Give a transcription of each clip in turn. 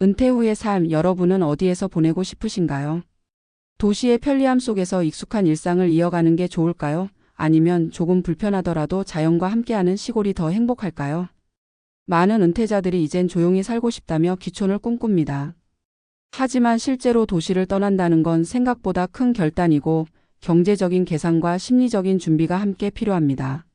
은퇴 후의 삶, 여러분은 어디에서 보내고 싶으신가요? 도시의 편리함 속에서 익숙한 일상을 이어가는 게 좋을까요? 아니면 조금 불편하더라도 자연과 함께하는 시골이 더 행복할까요? 많은 은퇴자들이 이젠 조용히 살고 싶다며 귀촌을 꿈꿉니다. 하지만 실제로 도시를 떠난다는 건 생각보다 큰 결단이고 경제적인 계산과 심리적인 준비가 함께 필요합니다.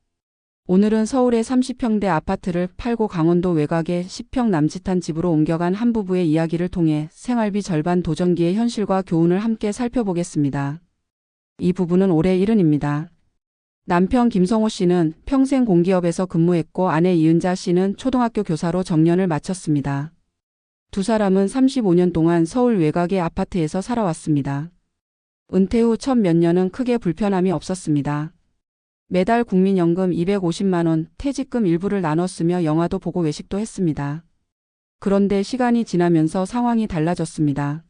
오늘은 서울의 30평대 아파트를 팔고 강원도 외곽의 10평 남짓한 집으로 옮겨간 한 부부의 이야기를 통해 생활비 절반 도전기의 현실과 교훈을 함께 살펴보겠습니다. 이 부부는 올해 70입니다. 남편 김성호 씨는 평생 공기업에서 근무했고 아내 이은자 씨는 초등학교 교사로 정년을 마쳤습니다. 두 사람은 35년 동안 서울 외곽의 아파트에서 살아왔습니다. 은퇴 후 첫 몇 년은 크게 불편함이 없었습니다. 매달 국민연금 250만 원, 퇴직금 일부를 나눠 쓰며 영화도 보고 외식도 했습니다. 그런데 시간이 지나면서 상황이 달라졌습니다.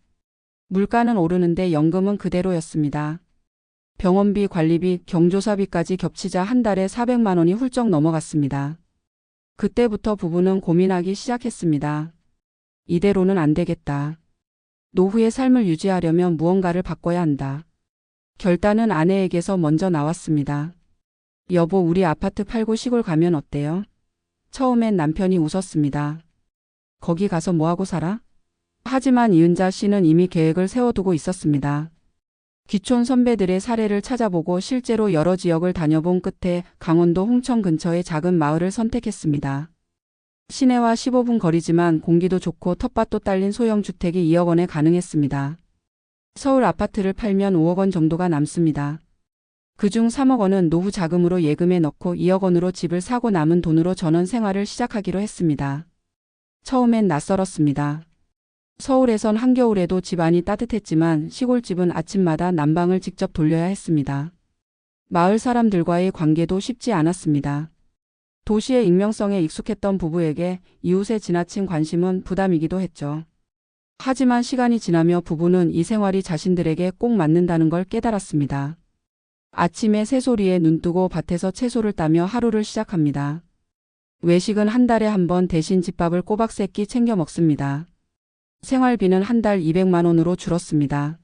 물가는 오르는데 연금은 그대로였습니다. 병원비, 관리비, 경조사비까지 겹치자 한 달에 400만 원이 훌쩍 넘어갔습니다. 그때부터 부부는 고민하기 시작했습니다. 이대로는 안 되겠다. 노후의 삶을 유지하려면 무언가를 바꿔야 한다. 결단은 아내에게서 먼저 나왔습니다. 여보, 우리 아파트 팔고 시골 가면 어때요? 처음엔 남편이 웃었습니다. 거기 가서 뭐하고 살아? 하지만 이은자 씨는 이미 계획을 세워두고 있었습니다. 귀촌 선배들의 사례를 찾아보고 실제로 여러 지역을 다녀본 끝에 강원도 홍천 근처의 작은 마을을 선택했습니다. 시내와 15분 거리지만 공기도 좋고 텃밭도 딸린 소형 주택이 2억 원에 가능했습니다. 서울 아파트를 팔면 5억 원 정도가 남습니다. 그중 3억 원은 노후 자금으로 예금에 넣고 2억 원으로 집을 사고 남은 돈으로 전원 생활을 시작하기로 했습니다. 처음엔 낯설었습니다. 서울에선 한겨울에도 집 안이 따뜻했지만 시골집은 아침마다 난방을 직접 돌려야 했습니다. 마을 사람들과의 관계도 쉽지 않았습니다. 도시의 익명성에 익숙했던 부부에게 이웃의 지나친 관심은 부담이기도 했죠. 하지만 시간이 지나며 부부는 이 생활이 자신들에게 꼭 맞는다는 걸 깨달았습니다. 아침에 새소리에 눈뜨고 밭에서 채소를 따며 하루를 시작합니다. 외식은 한 달에 한 번, 대신 집밥을 꼬박 3끼 챙겨 먹습니다. 생활비는 한 달 200만 원으로 줄었습니다.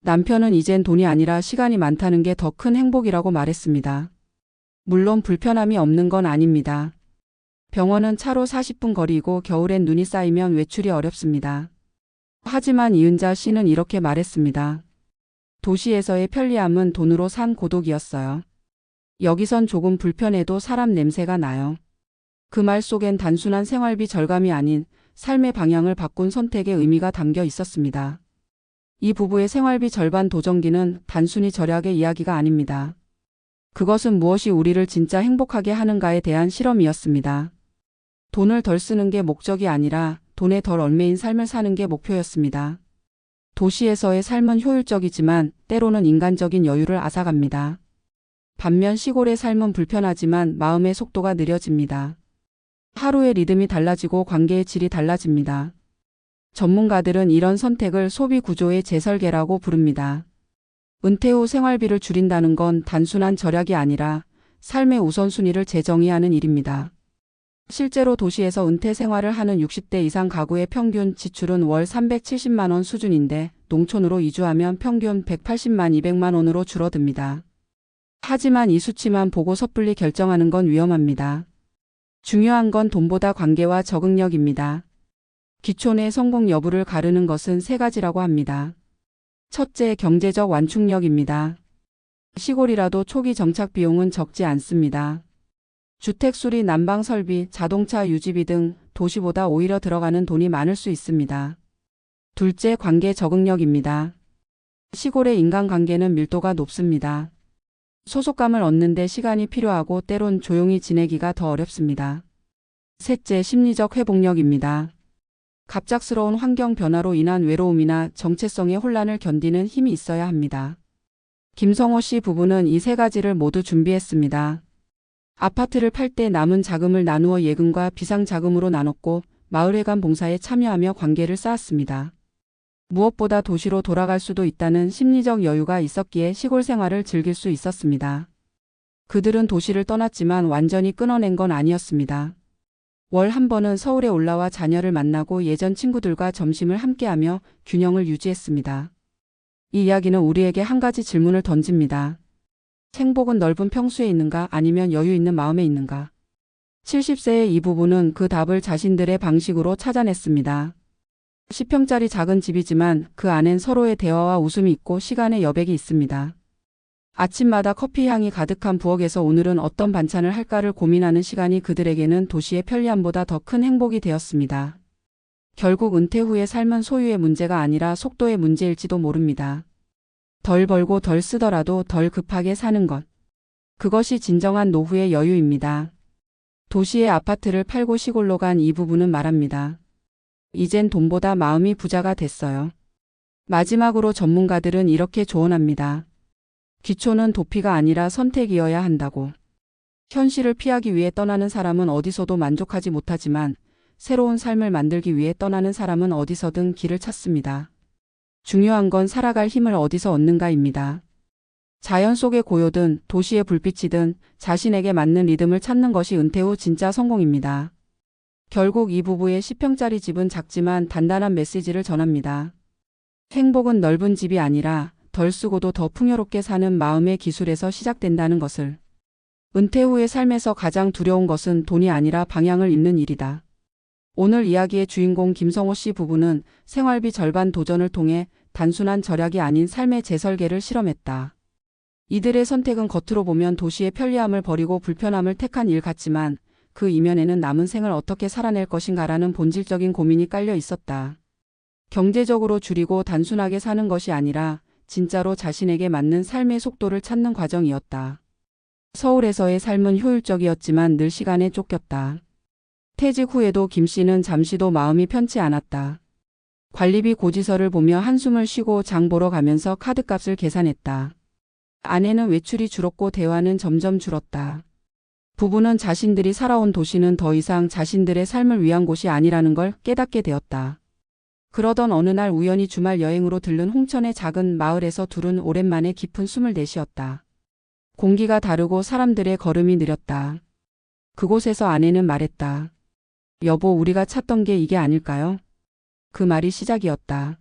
남편은 이젠 돈이 아니라 시간이 많다는 게 더 큰 행복이라고 말했습니다. 물론 불편함이 없는 건 아닙니다. 병원은 차로 40분 거리이고 겨울엔 눈이 쌓이면 외출이 어렵습니다. 하지만 이은자 씨는 이렇게 말했습니다. 도시에서의 편리함은 돈으로 산 고독이었어요. 여기선 조금 불편해도 사람 냄새가 나요. 그 말 속엔 단순한 생활비 절감이 아닌 삶의 방향을 바꾼 선택의 의미가 담겨 있었습니다. 이 부부의 생활비 절반 도전기는 단순히 절약의 이야기가 아닙니다. 그것은 무엇이 우리를 진짜 행복하게 하는가에 대한 실험이었습니다. 돈을 덜 쓰는 게 목적이 아니라 돈에 덜 얽매인 삶을 사는 게 목표였습니다. 도시에서의 삶은 효율적이지만 때로는 인간적인 여유를 앗아갑니다. 반면 시골의 삶은 불편하지만 마음의 속도가 느려집니다. 하루의 리듬이 달라지고 관계의 질이 달라집니다. 전문가들은 이런 선택을 소비 구조의 재설계라고 부릅니다. 은퇴 후 생활비를 줄인다는 건 단순한 절약이 아니라 삶의 우선순위를 재정의하는 일입니다. 실제로 도시에서 은퇴 생활을 하는 60대 이상 가구의 평균 지출은 월 370만 원 수준인데 농촌으로 이주하면 평균 180만 200만 원으로 줄어듭니다. 하지만 이 수치만 보고 섣불리 결정하는 건 위험합니다. 중요한 건 돈보다 관계와 적응력입니다. 귀촌의 성공 여부를 가르는 것은 3가지라고 합니다. 첫째, 경제적 완충력입니다. 시골이라도 초기 정착 비용은 적지 않습니다. 주택 수리, 난방 설비, 자동차 유지비 등 도시보다 오히려 들어가는 돈이 많을 수 있습니다. 둘째, 관계 적응력입니다. 시골의 인간관계는 밀도가 높습니다. 소속감을 얻는데 시간이 필요하고 때론 조용히 지내기가 더 어렵습니다. 셋째, 심리적 회복력입니다. 갑작스러운 환경 변화로 인한 외로움이나 정체성의 혼란을 견디는 힘이 있어야 합니다. 김성호 씨 부부는 이 3가지를 모두 준비했습니다. 아파트를 팔 때 남은 자금을 나누어 예금과 비상자금으로 나눴고 마을회관 봉사에 참여하며 관계를 쌓았습니다. 무엇보다 도시로 돌아갈 수도 있다는 심리적 여유가 있었기에 시골 생활을 즐길 수 있었습니다. 그들은 도시를 떠났지만 완전히 끊어낸 건 아니었습니다. 월 한 번은 서울에 올라와 자녀를 만나고 예전 친구들과 점심을 함께하며 균형을 유지했습니다. 이 이야기는 우리에게 한 가지 질문을 던집니다. 행복은 넓은 평수에 있는가 아니면 여유 있는 마음에 있는가? 70세의 이 부부는 그 답을 자신들의 방식으로 찾아냈습니다. 10평짜리 작은 집이지만 그 안엔 서로의 대화와 웃음이 있고 시간의 여백이 있습니다. 아침마다 커피 향이 가득한 부엌에서 오늘은 어떤 반찬을 할까를 고민하는 시간이 그들에게는 도시의 편리함보다 더 큰 행복이 되었습니다. 결국 은퇴 후의 삶은 소유의 문제가 아니라 속도의 문제일지도 모릅니다. 덜 벌고 덜 쓰더라도 덜 급하게 사는 것. 그것이 진정한 노후의 여유입니다. 도시의 아파트를 팔고 시골로 간 이 부부는 말합니다. 이젠 돈보다 마음이 부자가 됐어요. 마지막으로 전문가들은 이렇게 조언합니다. 귀초는 도피가 아니라 선택이어야 한다고. 현실을 피하기 위해 떠나는 사람은 어디서도 만족하지 못하지만 새로운 삶을 만들기 위해 떠나는 사람은 어디서든 길을 찾습니다. 중요한 건 살아갈 힘을 어디서 얻는가입니다. 자연 속의 고요든 도시의 불빛이든 자신에게 맞는 리듬을 찾는 것이 은퇴 후 진짜 성공입니다. 결국 이 부부의 10평짜리 집은 작지만 단단한 메시지를 전합니다. 행복은 넓은 집이 아니라 덜 쓰고도 더 풍요롭게 사는 마음의 기술에서 시작된다는 것을. 은퇴 후의 삶에서 가장 두려운 것은 돈이 아니라 방향을 잃는 일이다. 오늘 이야기의 주인공 김성호 씨 부부는 생활비 절반 도전을 통해 단순한 절약이 아닌 삶의 재설계를 실험했다. 이들의 선택은 겉으로 보면 도시의 편리함을 버리고 불편함을 택한 일 같지만 그 이면에는 남은 생을 어떻게 살아낼 것인가라는 본질적인 고민이 깔려 있었다. 경제적으로 줄이고 단순하게 사는 것이 아니라 진짜로 자신에게 맞는 삶의 속도를 찾는 과정이었다. 서울에서의 삶은 효율적이었지만 늘 시간에 쫓겼다. 퇴직 후에도 김 씨는 잠시도 마음이 편치 않았다. 관리비 고지서를 보며 한숨을 쉬고 장 보러 가면서 카드값을 계산했다. 아내는 외출이 줄었고 대화는 점점 줄었다. 부부는 자신들이 살아온 도시는 더 이상 자신들의 삶을 위한 곳이 아니라는 걸 깨닫게 되었다. 그러던 어느 날 우연히 주말 여행으로 들른 홍천의 작은 마을에서 둘은 오랜만에 깊은 숨을 내쉬었다. 공기가 다르고 사람들의 걸음이 느렸다. 그곳에서 아내는 말했다. 여보, 우리가 찾던 게 이게 아닐까요? 그 말이 시작이었다.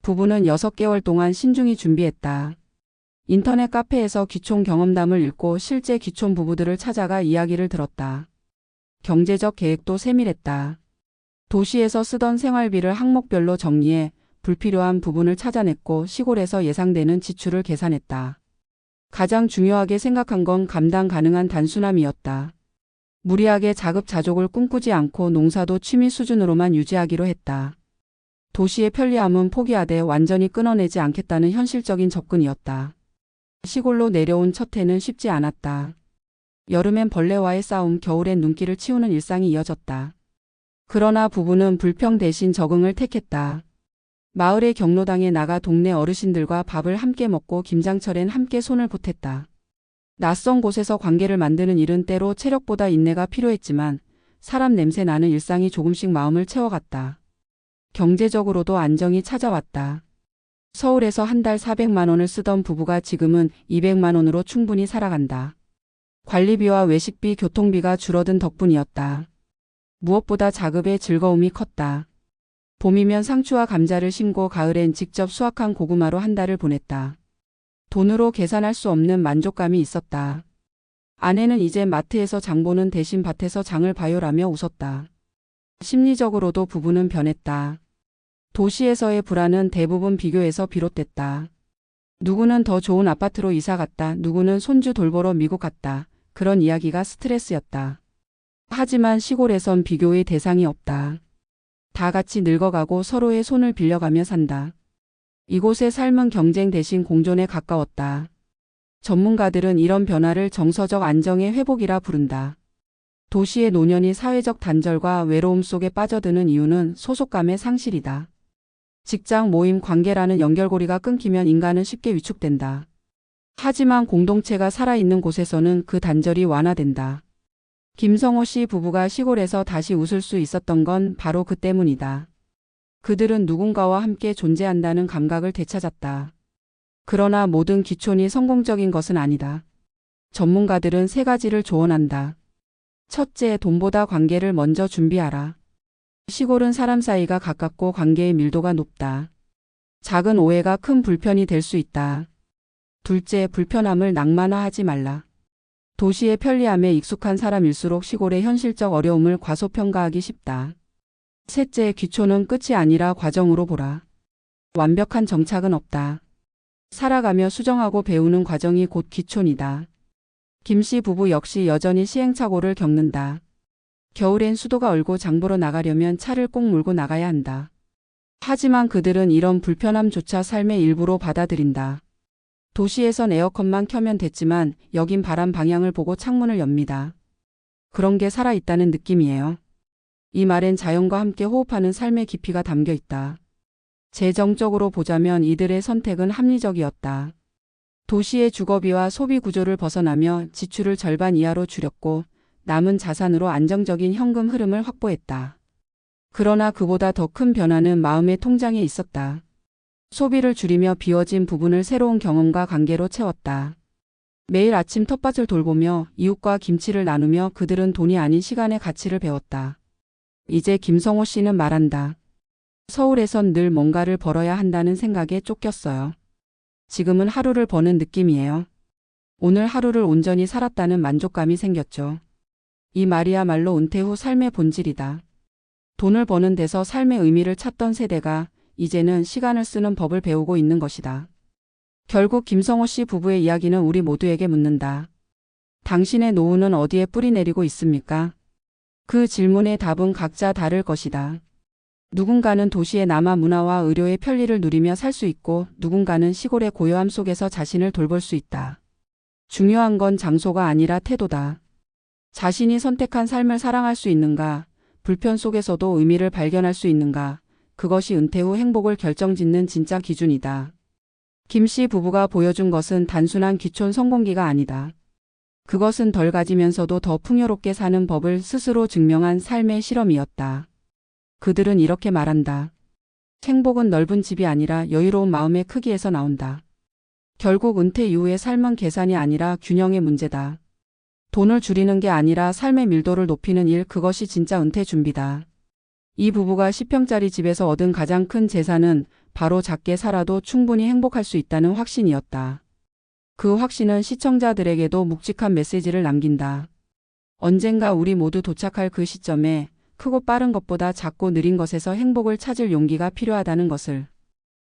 부부는 6개월 동안 신중히 준비했다. 인터넷 카페에서 귀촌 경험담을 읽고 실제 귀촌 부부들을 찾아가 이야기를 들었다. 경제적 계획도 세밀했다. 도시에서 쓰던 생활비를 항목별로 정리해 불필요한 부분을 찾아냈고 시골에서 예상되는 지출을 계산했다. 가장 중요하게 생각한 건 감당 가능한 단순함이었다. 무리하게 자급자족을 꿈꾸지 않고 농사도 취미 수준으로만 유지하기로 했다. 도시의 편리함은 포기하되 완전히 끊어내지 않겠다는 현실적인 접근이었다. 시골로 내려온 첫 해는 쉽지 않았다. 여름엔 벌레와의 싸움, 겨울엔 눈길을 치우는 일상이 이어졌다. 그러나 부부는 불평 대신 적응을 택했다. 마을의 경로당에 나가 동네 어르신들과 밥을 함께 먹고 김장철엔 함께 손을 보탰다. 낯선 곳에서 관계를 만드는 일은 때로 체력보다 인내가 필요했지만 사람 냄새 나는 일상이 조금씩 마음을 채워갔다. 경제적으로도 안정이 찾아왔다. 서울에서 한 달 400만 원을 쓰던 부부가 지금은 200만 원으로 충분히 살아간다. 관리비와 외식비, 교통비가 줄어든 덕분이었다. 무엇보다 작업의 즐거움이 컸다. 봄이면 상추와 감자를 심고 가을엔 직접 수확한 고구마로 한 달을 보냈다. 돈으로 계산할 수 없는 만족감이 있었다. 아내는 이제 마트에서 장 보는 대신 밭에서 장을 봐요라며 웃었다. 심리적으로도 부부는 변했다. 도시에서의 불안은 대부분 비교에서 비롯됐다. 누구는 더 좋은 아파트로 이사 갔다. 누구는 손주 돌보러 미국 갔다. 그런 이야기가 스트레스였다. 하지만 시골에선 비교의 대상이 없다. 다 같이 늙어가고 서로의 손을 빌려가며 산다. 이곳의 삶은 경쟁 대신 공존에 가까웠다. 전문가들은 이런 변화를 정서적 안정의 회복이라 부른다. 도시의 노년이 사회적 단절과 외로움 속에 빠져드는 이유는 소속감의 상실이다. 직장, 모임, 관계라는 연결고리가 끊기면 인간은 쉽게 위축된다. 하지만 공동체가 살아있는 곳에서는 그 단절이 완화된다. 김성호 씨 부부가 시골에서 다시 웃을 수 있었던 건 바로 그 때문이다. 그들은 누군가와 함께 존재한다는 감각을 되찾았다. 그러나 모든 귀촌이 성공적인 것은 아니다. 전문가들은 세 가지를 조언한다. 첫째, 돈보다 관계를 먼저 준비하라. 시골은 사람 사이가 가깝고 관계의 밀도가 높다. 작은 오해가 큰 불편이 될 수 있다. 둘째, 불편함을 낭만화하지 말라. 도시의 편리함에 익숙한 사람일수록 시골의 현실적 어려움을 과소평가하기 쉽다. 셋째, 귀촌은 끝이 아니라 과정으로 보라. 완벽한 정착은 없다. 살아가며 수정하고 배우는 과정이 곧 귀촌이다. 김씨 부부 역시 여전히 시행착오를 겪는다. 겨울엔 수도가 얼고 장보러 나가려면 차를 꼭 몰고 나가야 한다. 하지만 그들은 이런 불편함조차 삶의 일부로 받아들인다. 도시에선 에어컨만 켜면 됐지만 여긴 바람 방향을 보고 창문을 엽니다. 그런 게 살아있다는 느낌이에요. 이 말엔 자연과 함께 호흡하는 삶의 깊이가 담겨 있다. 재정적으로 보자면 이들의 선택은 합리적이었다. 도시의 주거비와 소비 구조를 벗어나며 지출을 절반 이하로 줄였고 남은 자산으로 안정적인 현금 흐름을 확보했다. 그러나 그보다 더 큰 변화는 마음의 통장에 있었다. 소비를 줄이며 비워진 부분을 새로운 경험과 관계로 채웠다. 매일 아침 텃밭을 돌보며 이웃과 김치를 나누며 그들은 돈이 아닌 시간의 가치를 배웠다. 이제 김성호 씨는 말한다. 서울에선 늘 뭔가를 벌어야 한다는 생각에 쫓겼어요. 지금은 하루를 버는 느낌이에요. 오늘 하루를 온전히 살았다는 만족감이 생겼죠. 이 말이야말로 은퇴 후 삶의 본질이다. 돈을 버는 데서 삶의 의미를 찾던 세대가 이제는 시간을 쓰는 법을 배우고 있는 것이다. 결국 김성호 씨 부부의 이야기는 우리 모두에게 묻는다. 당신의 노후는 어디에 뿌리 내리고 있습니까? 그 질문의 답은 각자 다를 것이다. 누군가는 도시의 남아 문화와 의료의 편리를 누리며 살 수 있고 누군가는 시골의 고요함 속에서 자신을 돌볼 수 있다. 중요한 건 장소가 아니라 태도다. 자신이 선택한 삶을 사랑할 수 있는가, 불편 속에서도 의미를 발견할 수 있는가, 그것이 은퇴 후 행복을 결정짓는 진짜 기준이다. 김 씨 부부가 보여준 것은 단순한 귀촌 성공기가 아니다. 그것은 덜 가지면서도 더 풍요롭게 사는 법을 스스로 증명한 삶의 실험이었다. 그들은 이렇게 말한다. 행복은 넓은 집이 아니라 여유로운 마음의 크기에서 나온다. 결국 은퇴 이후의 삶은 계산이 아니라 균형의 문제다. 돈을 줄이는 게 아니라 삶의 밀도를 높이는 일, 그것이 진짜 은퇴 준비다. 이 부부가 10평짜리 집에서 얻은 가장 큰 재산은 바로 작게 살아도 충분히 행복할 수 있다는 확신이었다. 그 확신은 시청자들에게도 묵직한 메시지를 남긴다. 언젠가 우리 모두 도착할 그 시점에 크고 빠른 것보다 작고 느린 것에서 행복을 찾을 용기가 필요하다는 것을.